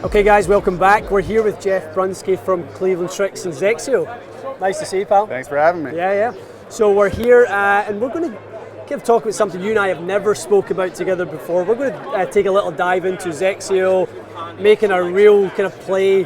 Okay guys, welcome back. We're here with Jeff Brunsky from Cleveland Srixon XXIO. Nice to see you, pal. Thanks for having me. Yeah. So we're here and we're going to talk about something you and I have never spoke about together before. We're going to take a little dive into XXIO, making a real kind of play,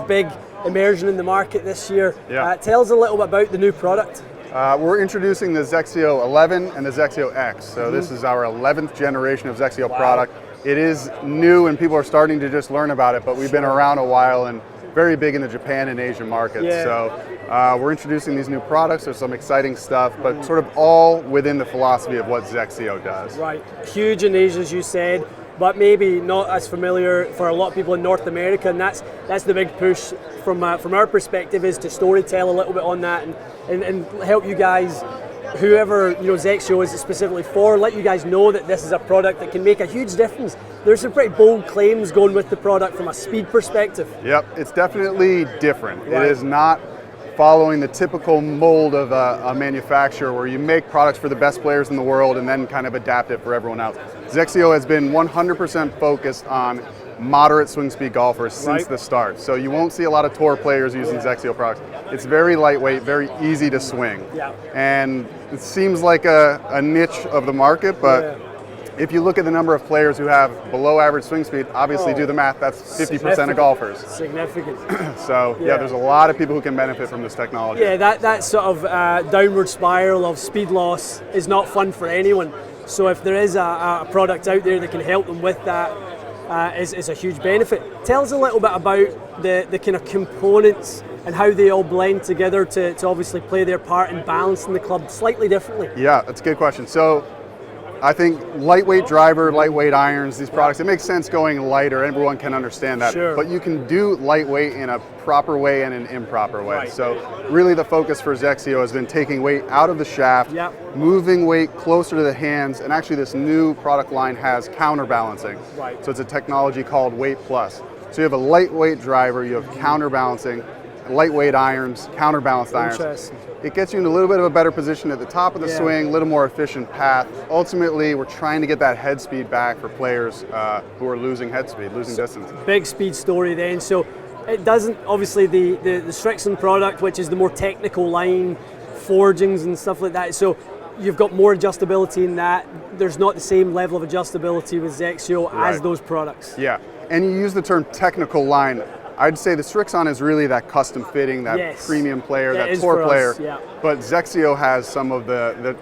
big immersion in the market this year. Yeah. Tell us a little bit about the new product. We're introducing the XXIO 11 and the XXIO X. So this is our 11th generation of XXIO product. It is new and people are starting to just learn about it, but we've been around a while and very big in the Japan and Asian markets. Yeah. So we're introducing these new products. There's some exciting stuff, but sort of all within the philosophy of what XXIO does. Right, huge in Asia, as you said, but maybe not as familiar for a lot of people in North America, and that's the big push from our perspective, is to storytell a little bit on that and help you guys, whoever XXIO is specifically for, let you guys know that this is a product that can make a huge difference. There's some pretty bold claims going with the product from a speed perspective. Yep, it's definitely different. Right. It is not following the typical mold of a manufacturer where you make products for the best players in the world and then kind of adapt it for everyone else. XXIO has been 100% focused on moderate swing speed golfers since the start. So you won't see a lot of tour players using XXIO products. It's very lightweight, very easy to swing. Yeah. And it seems like a niche of the market, but if you look at the number of players who have below average swing speed, obviously do the math, that's 50% of golfers. Significant. So there's a lot of people who can benefit from this technology. Yeah, that sort of downward spiral of speed loss is not fun for anyone. So if there is a product out there that can help them with that, is a huge benefit. Tell us a little bit about the kind of components and how they all blend together to obviously play their part in balancing the club slightly differently. Yeah, that's a good question. So I think lightweight driver, lightweight irons, these products, it makes sense going lighter. Everyone can understand that. Sure. But you can do lightweight in a proper way and an improper way. Right. So really the focus for XXIO has been taking weight out of the shaft, moving weight closer to the hands, and actually this new product line has counterbalancing. Right. So it's a technology called Weight Plus. So you have a lightweight driver, you have counterbalancing, lightweight irons, counterbalanced irons. It gets you in a little bit of a better position at the top of the swing, a little more efficient path. Ultimately, we're trying to get that head speed back for players who are losing head speed, losing distance. Big speed story then. So it doesn't, obviously the Srixon product, which is the more technical line, forgings and stuff like that. So you've got more adjustability in that. There's not the same level of adjustability with XXIO as those products. Yeah, and you use the term technical line. I'd say the Srixon is really that custom fitting, that premium player, that tour player. But XXIO has some of the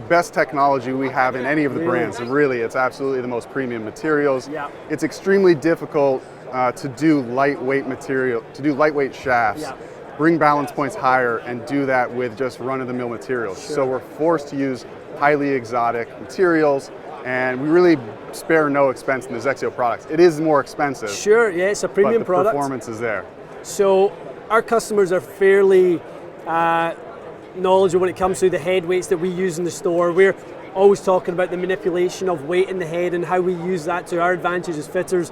best technology we have in any of the brands. And really, it's absolutely the most premium materials. It's extremely difficult to do lightweight material, to do lightweight shafts, bring balance points higher, and do that with just run-of-the-mill materials. So we're forced to use highly exotic materials, and we really spare no expense in the XXIO products. It is more expensive. Sure, yeah, it's a premium product. But the performance is there. So our customers are fairly knowledgeable when it comes to the head weights that we use in the store. We're always talking about the manipulation of weight in the head and how we use that to our advantage as fitters.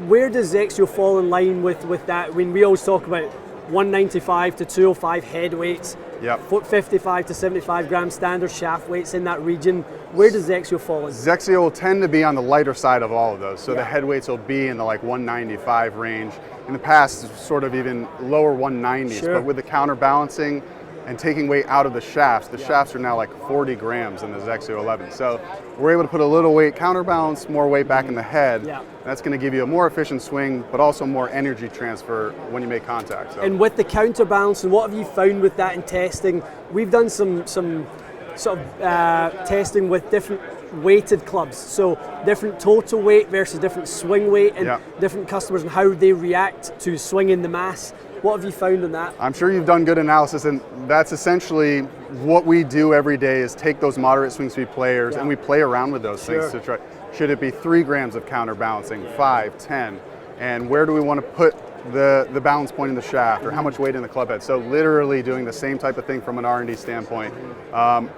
Where does XXIO fall in line with that? When we always talk about 195 to 205 head weights, 55 to 75 gram standard shaft weights in that region. Where does XXIO fall in? XXIO will tend to be on the lighter side of all of those. So the head weights will be in the like 195 range. In the past, sort of even lower 190s, but with the counterbalancing and taking weight out of the shafts are now like 40 grams in the XXIO 11. So we're able to put a little weight counterbalance, more weight back in the head. That's going to give you a more efficient swing, but also more energy transfer when you make contact. So. And with the counterbalance, and what have you found with that in testing? We've done some sort of testing with different weighted clubs, so different total weight versus different swing weight, and different customers and how they react to swinging the mass. What have you found in that? I'm sure you've done good analysis, and that's essentially what we do every day is take those moderate swing speed players and we play around with those things to try. Should it be 3 grams of counterbalancing, 5, 10, and where do we want to put the balance point in the shaft, or how much weight in the club head? So literally doing the same type of thing from an R&D standpoint.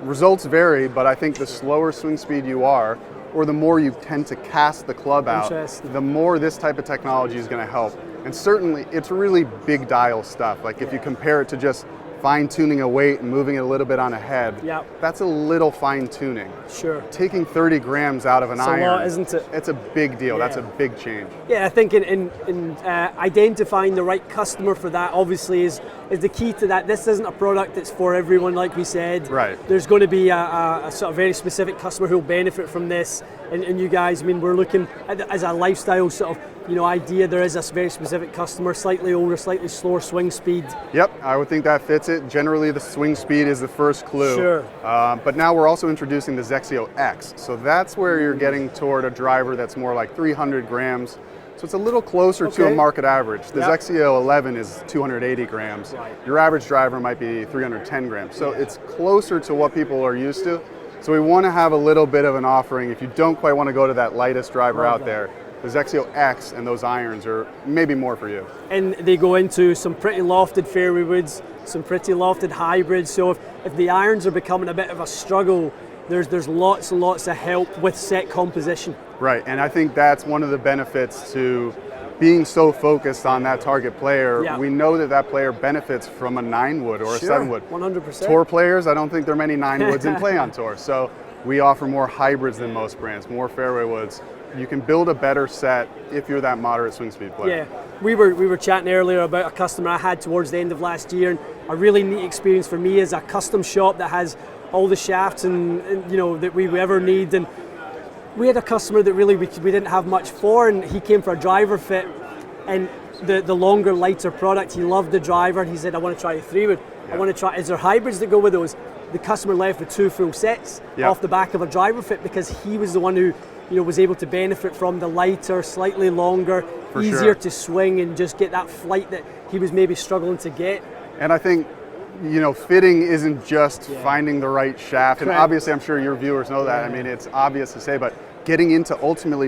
Results vary, but I think the slower swing speed you are, or the more you tend to cast the club out, the more this type of technology is going to help. And certainly, it's really big dial stuff. Like if you compare it to just fine-tuning a weight and moving it a little bit on a head, that's a little fine-tuning. Sure. Taking 30 grams out of an iron, a lot, isn't it? It's a big deal. That's a big change. Yeah, I think in identifying the right customer for that obviously is the key to that. This isn't a product that's for everyone, like we said. Right. There's going to be a sort of very specific customer who will benefit from this. And you guys, I mean, we're looking at as a lifestyle sort of idea. There is a very specific customer, slightly older, slightly slower swing speed. Yep, I would think that fits it. Generally, the swing speed is the first clue. Sure. But now we're also introducing the XXIO X. So that's where you're getting toward a driver that's more like 300 grams. So it's a little closer to a market average. The XXIO 11 is 280 grams. Right. Your average driver might be 310 grams. So it's closer to what people are used to. So we want to have a little bit of an offering. If you don't quite want to go to that lightest driver out there, the XXIO X and those irons are maybe more for you. And they go into some pretty lofted fairway woods, some pretty lofted hybrids. So if the irons are becoming a bit of a struggle, there's lots and lots of help with set composition. Right, and I think that's one of the benefits to being so focused on that target player. Yeah. We know that player benefits from a 9-wood or a 7-wood. 100%. Tour players, I don't think there are many 9-woods in play on tour. So we offer more hybrids than most brands, more fairway woods. You can build a better set if you're that moderate swing speed player. Yeah, we were chatting earlier about a customer I had towards the end of last year, and a really neat experience for me is a custom shop that has all the shafts and that we ever need. And we had a customer that really we didn't have much for, and he came for a driver fit, and the longer, lighter product. He loved the driver. He said, "I want to try a 3-wood. I want to try. Is there hybrids that go with those?" The customer left with 2 full sets off the back of a driver fit because he was the one who was able to benefit from the lighter, slightly longer, easier to swing and just get that flight that he was maybe struggling to get. And I think, fitting isn't just finding the right shaft. Correct. And obviously, I'm sure your viewers know that. I mean, it's obvious to say, but getting into ultimately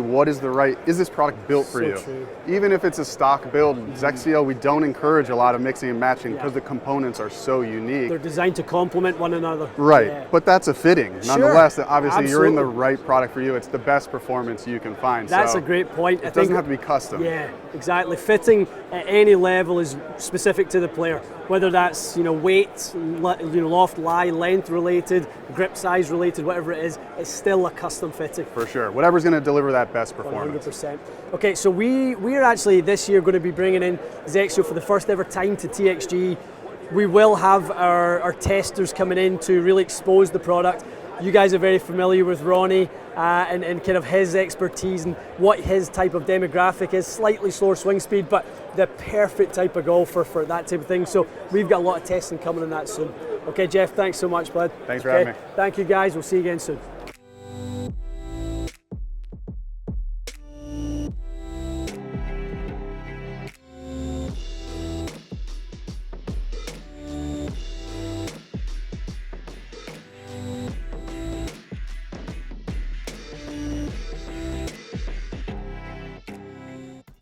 is this product built for you? True. Even if it's a stock build, XXIO, we don't encourage a lot of mixing and matching because the components are so unique. They're designed to complement one another. Right, but that's a fitting. Nonetheless, obviously you're in the Absolutely. right product for you. It's the best performance you can find. That's so a great point. It doesn't have to be custom. Yeah, exactly. Fitting at any level is specific to the player, whether that's weight, loft, lie, length related, grip size related, whatever it is. It's still a custom fitting. For sure. Whatever's going to deliver that best performance. 100%. Okay, so we're actually this year going to be bringing in XXIO for the first ever time to TXG. We will have our testers coming in to really expose the product. You guys are very familiar with Ronnie and kind of his expertise and what his type of demographic is. Slightly slower swing speed, but the perfect type of golfer for that type of thing. So we've got a lot of testing coming on that soon. Okay, Jeff, thanks so much, bud. Thanks for having me. Thank you, guys. We'll see you again soon.